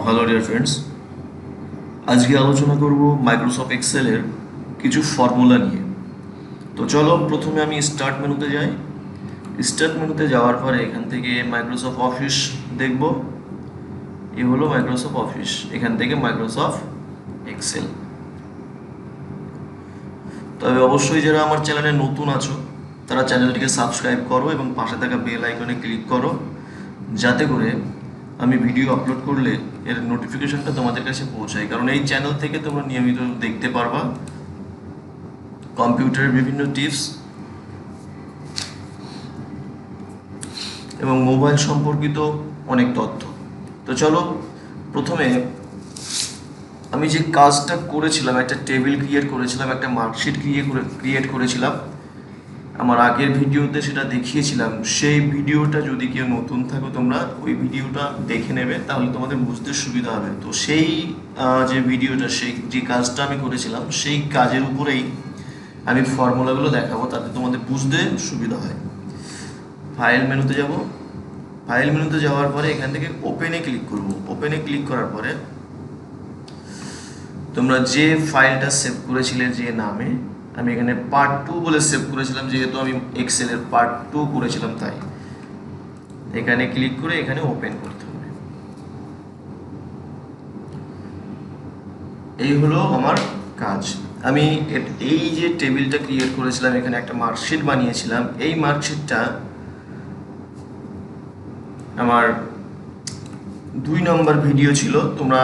Hello dear friends, আজকে আলোচনা করব মাইক্রোসফট এক্সেলের কিছু ফর্মুলা নিয়ে। তো চলো প্রথমে আমি স্টার্ট মেনুতে যাই। স্টার্ট মেনুতে যাওয়ার পরে এখান থেকে মাইক্রোসফট অফিস দেখব। এই হলো মাইক্রোসফট অফিস, এখান থেকে মাইক্রোসফট এক্সেল। তবে অবশ্যই যারা আমার চ্যানেলে নতুন আছো তারা চ্যানেলটিকে সাবস্ক্রাইব করো এবং পাশে থাকা বেল আইকনে ক্লিক করো, যাতে করে আমি ভিডিও আপলোড করলে এর নোটিফিকেশনটা তোমাদের কাছে পৌঁছায়। কারণ এই চ্যানেল থেকে তোমরা নিয়মিত দেখতে পারবা কম্পিউটারের বিভিন্ন টিপস এবং মোবাইল সম্পর্কিত অনেক তথ্য। তো চলো প্রথমে আমি যে কাজটা করেছিলাম, একটা টেবিল ক্রিয়েট করেছিলাম, একটা মার্কশিট ক্রিয়েট করেছিলাম। আমার আগের ভিডিওতে সেটা দেখিয়েছিলাম। সেই ভিডিওটা যদি কেউ নতুন থাকো তোমরা ওই ভিডিওটা দেখে নেবে, তাহলে তোমাদের বুঝতে সুবিধা হবে। তো সেই যে ভিডিওটা, সেই যে কাজটা আমি করেছিলাম সেই কাজের উপরেই আমি ফর্মুলাগুলো দেখাবো, তাতে তোমাদের বুঝতে সুবিধা হয়। ফাইল মেনুতে যাব। ফাইল মেনুতে যাওয়ার পরে এখান থেকে ওপেনে ক্লিক করব। ওপেনে ক্লিক করার পরে তোমরা যে ফাইলটা সেভ করেছিলে যে নামে, আমি এখানে পার্ট 2 বলে সেভ করেছিলাম, যেহেতু আমি এক্সেলের পার্ট 2 করেছিলাম, তাই এখানে ক্লিক করে এখানে ওপেন করতে হবে। এই হলো আমার কাজ। আমি এই যে টেবিলটা ক্রিয়েট করেছিলাম, এখানে একটা মার্কশিট বানিয়েছিলাম। এই মার্কশিটটা আমার 2 নম্বর ভিডিও ছিল, তোমরা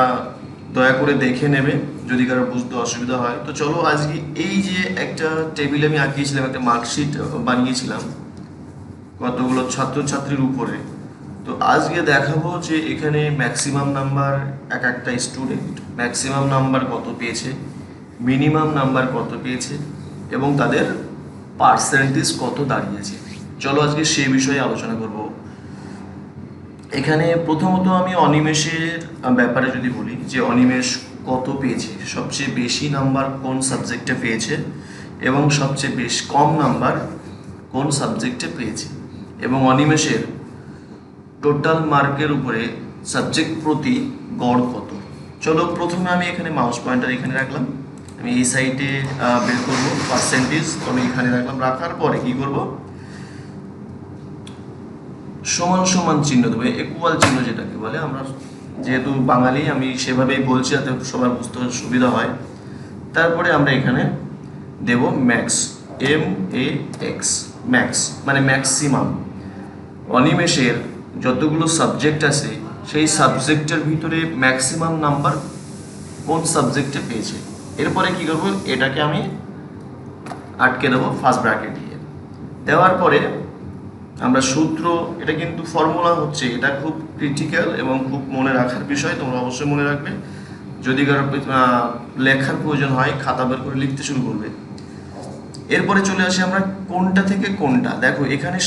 দয়া করে দেখে নেবে যদি কারো বুঝতে অসুবিধা হয়। তো চলো আজকে এই যে একটা টেবিল আমি আঁকিয়েছিলাম, একটা মার্কশিট বানিয়েছিলাম কতগুলো ছাত্রছাত্রীর উপরে। তো আজকে দেখাবো যে এখানে ম্যাক্সিমাম নাম্বার একটা স্টুডেন্ট ম্যাক্সিমাম নাম্বার কত পেয়েছে, মিনিমাম নাম্বার কত পেয়েছে এবং তাদের পার্সেন্টেজ কত দাঁড়িয়েছে। চলো আজকে সেই বিষয়ে আলোচনা করব। এখানে প্রথমত আমি অনিমেষের ব্যাপারে যদি বলি, যে অনিমেষ কত পেয়েছে, সবচেয়ে বেশি নাম্বার কোন সাবজেক্টে পেয়েছে এবং সবচেয়ে কম নাম্বার কোন সাবজেক্টে পেয়েছে, এবং অনিমেষের টোটাল মার্কের উপরে সাবজেক্ট প্রতি গড় কত। চলো প্রথমে আমি এখানে মাউস পয়েন্টার এখানে রাখলাম, আমি এই সাইডে বের করব পার্সেন্টেজ, আমি এখানে রাখলাম। রাখার পরে কি করব, সমান সমান চিহ্ন দেবো, ইকুয়াল চিহ্ন যেটাকে বলে। আমরা যেহেতু বাঙালি, আমি সেভাবেই বলছি যাতে সবার বুঝতে সুবিধা হয়। তারপরে আমরা এখানে দেব ম্যাক্স, MAX, ম্যাক্স মানে ম্যাক্সিমাম। অনিমেষের যতগুলো সাবজেক্ট আছে সেই সাবজেক্টের ভিতরে ম্যাক্সিমাম নাম্বার কোন সাবজেক্টে পেয়েছে। এরপরে কি করব, এটাকে আমি আটকে দেবো ফার্স্ট ব্র্যাকেট দিয়ে। দেওয়ার পরে আমরা সূত্র, এটা কিন্তু ফর্মুলা হচ্ছে, এটা খুব ক্রিটিক্যাল এবং খুব মনে রাখার বিষয়, তোমরা অবশ্যই মনে রাখবে। যদি কারো লেখার প্রয়োজন হয় খাতা বের করে লিখতে শুরু করবে। এরপরে চলে আসি আমরা কোনটা থেকে কোনটা। দেখো এখানে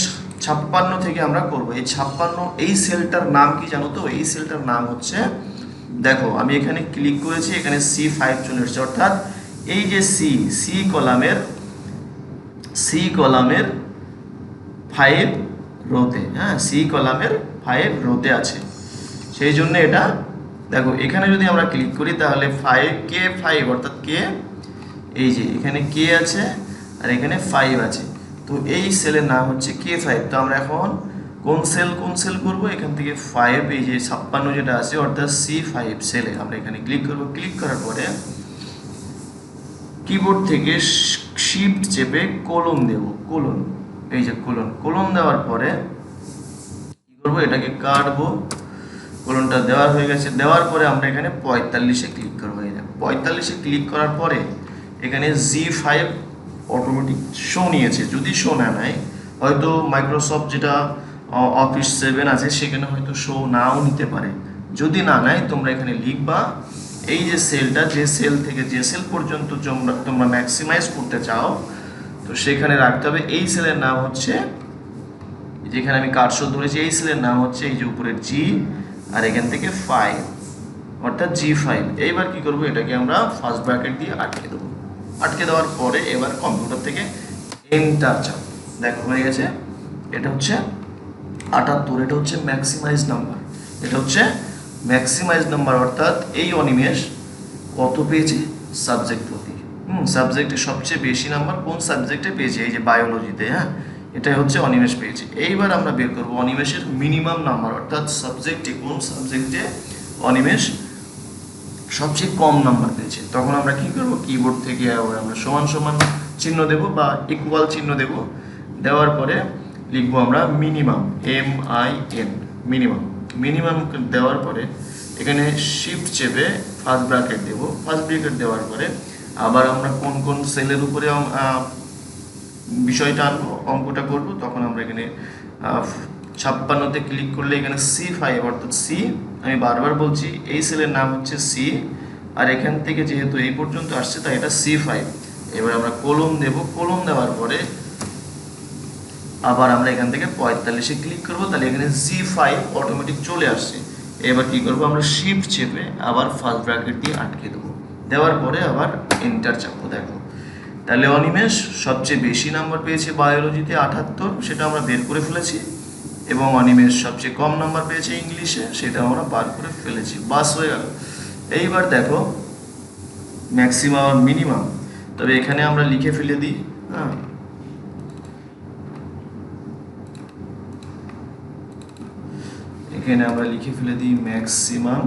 56 থেকে আমরা করব। এই 56, এই সেলটার নাম কি জানো তো? এই সেলটার নাম হচ্ছে, দেখো আমি এখানে ক্লিক করেছি, এখানে C5 চলে এসেছে, অর্থাৎ এই যে সি কলামের 5 রোতে, হ্যাঁ সি কলামের 5 রোতে আছে, সেই জন্য এটা। দেখো এখানে যদি আমরা ক্লিক করি তাহলে K5 অর্থাৎ কে, এই যে এখানে কে আছে আর এখানে 5 আছে, তো এই সেলের নাম হচ্ছে K5। তো আমরা এখন কোন সেল করব, এখান থেকে 5, এই যে 56 যেটা আছে অর্থাৎ C5 সেলে আমরা এখানে ক্লিক করব। ক্লিক করার পরে কিবোর্ড থেকে শিফট চেপে কোলন দেব, কোলন, এই যে কোলন দেওয়ার পরে কি করব, এটাকে কাটবো। কোলনটা দেওয়ার হয়ে গেছে। দেওয়ার পরে আমরা এখানে 45-এ ক্লিক করবো। এই দেখো 45-এ ক্লিক করার পরে এখানে G5 অটোমেটিক শো নিয়েছে। যদি শো না নেয়, হয়তো মাইক্রোসফট যেটা অফিস 7 আছে সেখানে হয়তো শো নাও নিতে পারে। যদি না নেয় তোমরা এখানে লিখবা এই যে সেলটা, যে সেল থেকে যে সেল পর্যন্ত তোমরা ম্যাক্সিমাইজ করতে চাও, তো সেখানে রাখতে হবে। এই সেলের নাম হচ্ছে, যেখানে আমি কার্সর ধরেছি, এই সেলের নাম হচ্ছে এই যে উপরের G, আর এখান থেকে 5 অর্থাৎ G5। এইবার কি করব, এটাকে আমরা ফার্স্ট ব্র্যাকেট দিয়ে আটকে দেবো। আটকে দেওয়ার পরে এবার কম্পিউটার থেকে এন্টার চাপ। দেখো হয়ে গেছে। এটা হচ্ছে 78, এটা হচ্ছে ম্যাক্সিমাইজ নাম্বার, এটা হচ্ছে ম্যাক্সিমাইজ নাম্বার অর্থাৎ এই অনিমেষ কত পেয়েছে সাবজেক্ট প্রতি, সাবজেক্টে সবচেয়ে বেশি নাম্বার কোন সাবজেক্টে পেয়েছে, এই যে বায়োলজিতে, হ্যাঁ এটাই হচ্ছে অনিমেষ পেয়েছে। এইবার আমরা বের করবো অনিমেষের মিনিমাম নাম্বার অর্থাৎ সাবজেক্টে কোন সাবজেক্টে অনিমেষ সবচেয়ে কম নাম্বার পেয়েছে। তখন আমরা কি করব, কিবোর্ড থেকে আমরা সমান সমান চিহ্ন দেব বা ইকুয়াল চিহ্ন দেব, দেওয়ার পরে লিখবো আমরা মিনিমাম, MIN, মিনিমাম। মিনিমাম দেওয়ার পরে এখানে শিফট চেপে ফার্স্ট ব্র্যাকেট দেব, ফার্স্ট ব্র্যাকেট দেওয়ার পরে আবার আমরা কোন কোন সেলের উপরে বিষয়টা আনবো, অঙ্কটা করব, তখন আমরা এখানে 56তে ক্লিক করলে এখানে C5 অর্থাৎ সি, আমি বারবার বলছি এই সেলের নাম হচ্ছে সি, আর এখান থেকে যেহেতু এই পর্যন্ত আসছে তাই এটা C5। এবার আমরা কলম দেব, কলম দেওয়ার পরে আবার আমরা এখান থেকে 45-এ ক্লিক করব, তাহলে এখানে C5 অটোমেটিক চলে আসছে। এবার কি করব, আমরা শিফট চেপে আবার ফার্স্ট ব্র্যাকেট দিয়ে আটকে দেবো, দেওয়ার পরে আবার এন্টার চাপবো। দেখো তাহলে অনিমেষ সবচেয়ে বেশি নাম্বার পেয়েছে বায়োলজিতে 78, সেটা আমরা বের করে ফেলেছি, এবং অনিমেষ সবচেয়ে কম নাম্বার পেয়েছে ইংলিশে, সেটা আমরা বার করে ফেলেছি, বাস হয়ে গেল। এইবার দেখো ম্যাক্সিমাম আর মিনিমাম, তবে এখানে আমরা লিখে ফেলে দিই, হ্যাঁ এখানে আমরা লিখে ফেলে দিই ম্যাক্সিমাম,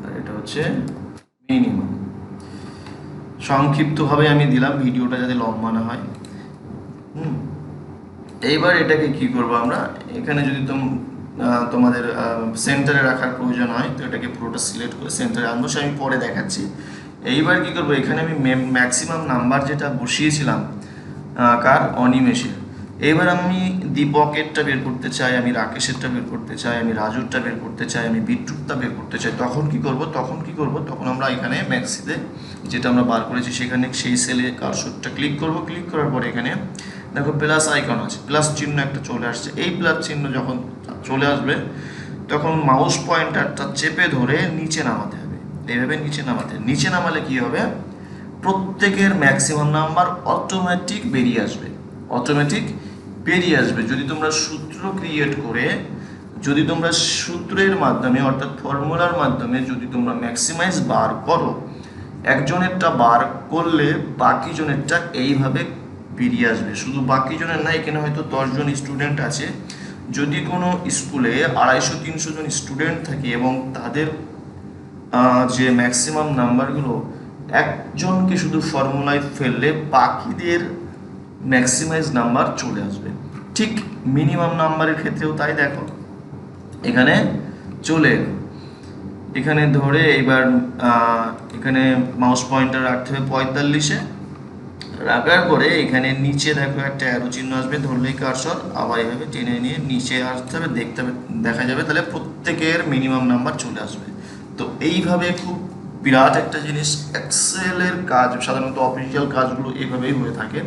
আর এটা হচ্ছে মিনিমাম। সংক্ষিপ্তভাবে আমি দিলাম, ভিডিওটা যাতে লম্বা না হয়। এইবার এটাকে কি করব আমরা, এখানে যদি তোমাদের সেন্টারে রাখার প্রয়োজন হয় তো এটাকে পুরোটা সিলেক্ট করে সেন্টারে আনবো, সে আমি পরে দেখাচ্ছি। এইবার কি করব, এখানে আমি ম্যাক্সিমাম নাম্বার যেটা বসিয়েছিলাম কার, অনিমেষের, এবার আমি দীপকেরটা বের করতে চাই, আমি রাকেশেরটা বের করতে চাই, আমি রাজুরটা বের করতে চাই, আমি বিট্টুরটা বের করতে চাই, তখন কি করব, তখন আমরা এখানে ম্যাক্সিতে যেটা আমরা বার করেছি সেখানে সেই সেলে কার্সরটা ক্লিক করব, ক্লিক করার পরে এখানে দেখো প্লাস আইকন আছে, প্লাস চিহ্ন একটা চলে আসছে। এই প্লাস চিহ্ন যখন চলে আসবে তখন মাউস পয়েন্টারটা চেপে ধরে নিচে নামাতে হবে, এইভাবে নিচে নামালে কি হবে, প্রত্যেকের ম্যাক্সিমাম নাম্বার অটোমেটিক বেরিয়ে আসবে। যদি তোমরা সূত্র ক্রিয়েট করে, যদি তোমরা সূত্রের মাধ্যমে অর্থাৎ ফর্মুলার মাধ্যমে যদি তোমরা ম্যাক্সিমাইজ বার করো, একজনেরটা বার করলে বাকি জনেরটা এইভাবে বেরিয়ে আসবে। শুধু বাকি জনের না, এখানে হয়তো 10 জন স্টুডেন্ট আছে, যদি কোনো স্কুলে 250-300 জন স্টুডেন্ট থাকে এবং তাদের যে ম্যাক্সিমাম নাম্বারগুলো, একজনকে শুধু ফর্মুলায় ফেললে বাকিদের ম্যাক্সিমাইজ নাম্বার চলে আসবে। ঠিক মিনিমাম নাম্বারের ক্ষেত্রেও তাই, দেখো এখানে চলে এলো, এখানে ধরে এবার এখানে মাউস পয়েন্টার রাখতে হবে 45-এ, রাখার পরে এখানে নিচে দেখো একটা অ্যারো চিহ্ন আসবে, ধরলেই কার্সর, আবার এইভাবে টেনে নিয়ে নিচে আসতে হবে, দেখা যাবে, তাহলে প্রত্যেকের মিনিমাম নাম্বার চলে আসবে। তো এইভাবে খুব বিরাট একটা জিনিস, এক্সেলের কাজ সাধারণত অফিসিয়াল কাজগুলো এইভাবেই হয়ে থাকে।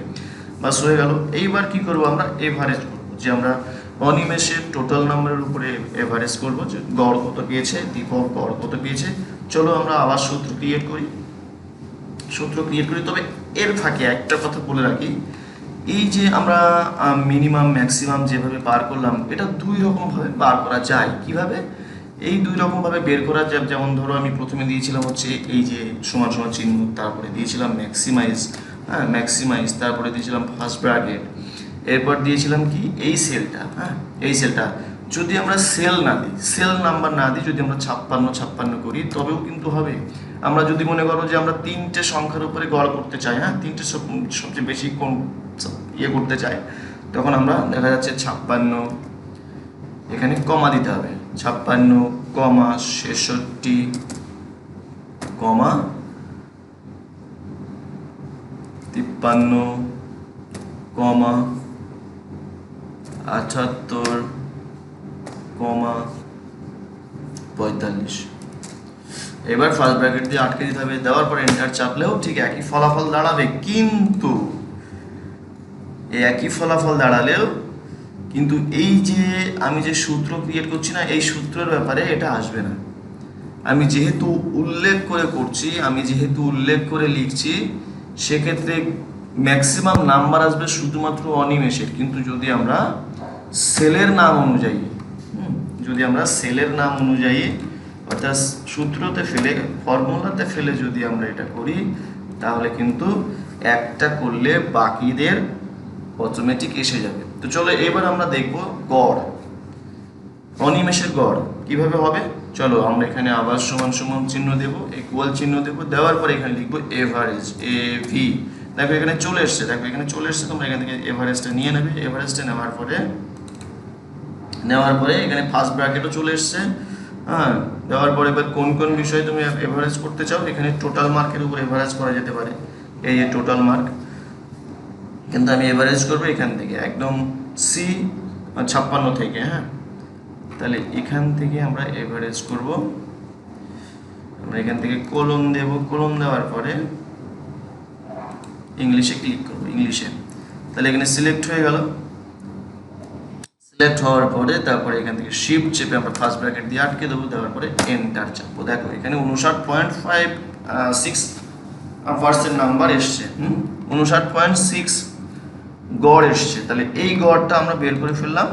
বাস হয়ে গেল। এইবার কি করব, আমরা এভারেজ করবো, যে আমরা অনিমেষের টোটাল নাম্বারের উপরে এভারেজ করবো, যে গড় কত পেয়েছে, দীপক গড় কত পেয়েছে। চলো আমরা আবার সূত্র ক্রিয়েট করি, তবে এর ফাঁকে একটা কথা বলে রাখি, এই যে আমরা মিনিমাম ম্যাক্সিমাম যেভাবে বার করলাম, এটা 2 রকমভাবে বার করা যায়। কিভাবে? এই 2 রকমভাবে বের করা যায়। যেমন ধরো আমি প্রথমে দিয়েছিলাম হচ্ছে এই যে সমান সমান চিহ্ন, তারপরে দিয়েছিলাম ম্যাক্সিমাইজ, তারপরে দিয়েছিলাম ফার্স্ট ব্র্যাকেট, এরপর দিয়েছিলাম কি এই সেলটা, এই সেলটা যদি আমরা সেল নাম্বার না দিই, যদি আমরা 56 করি তবেও কিন্তু হবে। আমরা যদি মনে করো যে আমরা 3টে সংখ্যার উপরে গড় করতে চাই, 3টে সবচেয়ে বেশি কোন করতে চাই, তখন আমরা দেখা যাচ্ছে 56, এখানে কমা দিতে হবে, 56, 63, 53, 78, 45। এবার ফার্স্ট ব্র্যাকেট দিয়ে আটকে দিতে হবে, দেওয়ার পর এন্টার চাপলেও ঠিক একই ফলাফল দাঁড়াবে, কিন্তু এই যে আমি যে সূত্র ক্রিয়েট করছি না, এই সূত্রের ব্যাপারে এটা আসবে না। আমি যেহেতু উল্লেখ করে লিখছি, সেক্ষেত্রে ম্যাক্সিমাম নাম্বার আসবে শুধুমাত্র অনিমেষের। কিন্তু যদি আমরা সেলের নাম অনুযায়ী, যদি আমরা সেলের নাম অনুযায়ী অর্থাৎ সূত্রতে ফেলে ফর্মুলাতে ফেলে যদি আমরা এটা করি, তাহলে কিন্তু একটা করলে বাকিদের অটোমেটিক এসে যাবে। তো চলো এবার আমরা দেখব গড়, অনিমেষের গড় কিভাবে হবে। চলো আমরা এখানে আবার সমান সমান চিহ্ন দেব, ইকুয়াল চিহ্ন দেব, দেওয়ার পরে এখানে লিখবো এভারেজ, এভি। দেখো এখানে চলে এসছে, দেখো এখানে চলে এসছে, তোমরা এখান থেকে এভারেজটা নিয়ে নেবে। এভারেজটা নেওয়ার পরে এখানে ফার্স্ট ব্র্যাকেটও চলে এসছে। হ্যাঁ, দেওয়ার পরে এবার কোন কোন বিষয়ে তুমি এভারেজ করতে চাও, এখানে টোটাল মার্কের উপর এভারেজ করা যেতে পারে, এই যে টোটাল মার্ক। কিন্তু আমি এভারেজ করবো এখান থেকে একদম সি 56 থেকে। হ্যাঁ, তাহলে এখান থেকে আমরা এভারেজ করব। আমরা এখান থেকে কোলন দেব, কোলন দেওয়ার পরে ইংলিশে ক্লিক করব, ইংলিশে। তাহলে এখানে সিলেক্ট হয়ে গেল। সিলেক্ট হওয়ার পরে তারপরে এখান থেকে শিফট চেপে আমরা ফার্স্ট ব্র্যাকেট দিয়ে আটকে দেবো, দেওয়ার পরে এন্টার চাপবো। দেখো এখানে 59.56% নাম্বার এসছে, 59.6 গড় এসছে। তাহলে এই গড়টা আমরা বের করে ফেললাম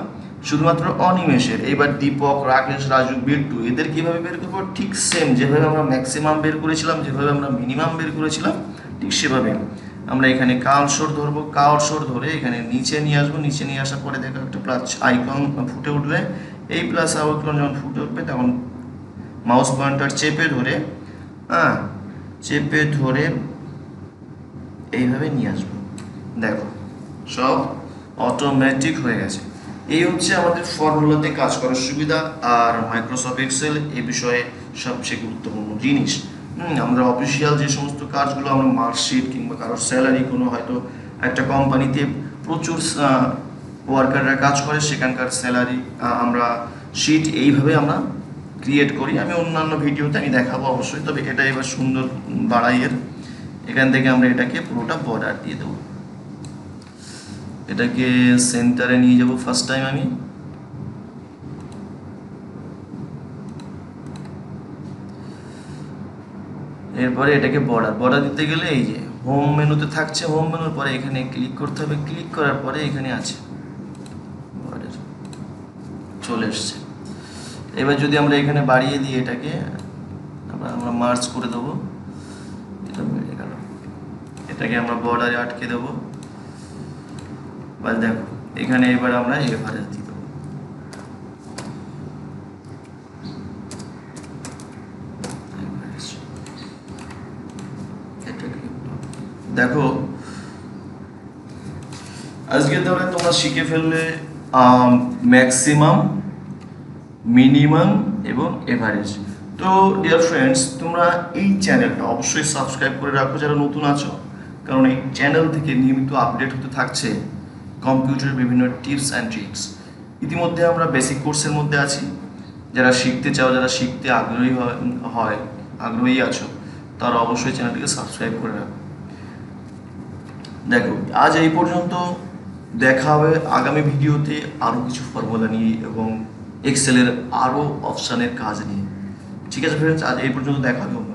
শুধুমাত্র অনিমেষের। এইবার দীপক, রাকেশ, রাজু, বিট্টু এদের কিভাবে বের করবো, ঠিক সেম যেভাবে আমরা ম্যাক্সিমাম বের করেছিলাম, যেভাবে আমরা মিনিমাম বের করেছিলাম, ঠিক সেভাবে আমরা এখানে কার্সর ধরবো। কার্সর ধরে এখানে নিচে নিয়ে আসবো। নিচে নিয়ে আসার পরে দেখো একটা প্লাস আইকন ফুটে উঠবে। এই প্লাস আইকন যখন ফুটে উঠবে তখন মাউস পয়েন্টার চেপে ধরে, চেপে ধরে এইভাবে নিয়ে আসবো। দেখো সব অটোমেটিক হয়ে গেছে। এই হচ্ছে আমাদের ফর্মুলাতে কাজ করার সুবিধা। আর মাইক্রোসফট এক্সেল এই বিষয়ে সবচেয়ে গুরুত্বপূর্ণ জিনিস। আমরা অফিসিয়াল যে সমস্ত কাজগুলো, আমরা মার্কশিট কিংবা কারোর স্যালারি, কোনো হয়তো একটা কোম্পানিতে প্রচুর ওয়ার্কাররা কাজ করে, সেখানকার স্যালারি আমরা শিট এইভাবে আমরা ক্রিয়েট করি। আমি অন্যান্য ভিডিওতে আমি দেখাবো অবশ্যই, তবে এটা এবার সুন্দর বাড়াইয়ের। এখান থেকে আমরা এটাকে পুরোটা বর্ডার দিয়ে দেবো, এটাকে সেন্টারে নিয়ে যাব ফার্স্ট টাইম আমি। এরপরে এটাকে বর্ডার দিতে গেলে এই যে হোম মেনুতে থাকছে, হোম মেনুর পরে এখানে ক্লিক করতে হবে। ক্লিক করার পরে এখানে আছে বর্ডার, চলে এসছে। এবার যদি আমরা এখানে বাড়িয়ে দিই এটাকে, আমরা মার্জ করে দেবো, এটা বেড়ে গেল। এটাকে আমরা বর্ডারে আটকে দেবো। বাস দেখো এখানে এবার আমরা এভারেজ দিয়ে দেবো। দেখো আজকে তাহলে তোমরা শিখে ফেললে ম্যাক্সিমাম, মিনিমাম এবং এভারেজ। তো ডিয়ার ফ্রেন্ডস, তোমরা এই চ্যানেলটা অবশ্যই সাবস্ক্রাইব করে রাখো যারা নতুন আছো, কারণ এই চ্যানেল থেকে নিয়মিত আপডেট হতে থাকছে কম্পিউটারের বিভিন্ন টিপস অ্যান্ড ট্রিক্স। ইতিমধ্যে আমরা বেসিক কোর্সের মধ্যে আছি। যারা শিখতে চাও, যারা শিখতে আগ্রহী আছো, তারা অবশ্যই চ্যানেলটিকে সাবস্ক্রাইব করে রাখো। দেখো আজ এই পর্যন্ত, দেখা হবে আগামী ভিডিওতে আরও কিছু ফর্মুলা নিয়ে এবং এক্সেলের আরও অপশানের কাজ নিয়ে। ঠিক আছে ফ্রেন্ডস, আজ এই পর্যন্ত দেখা হবে।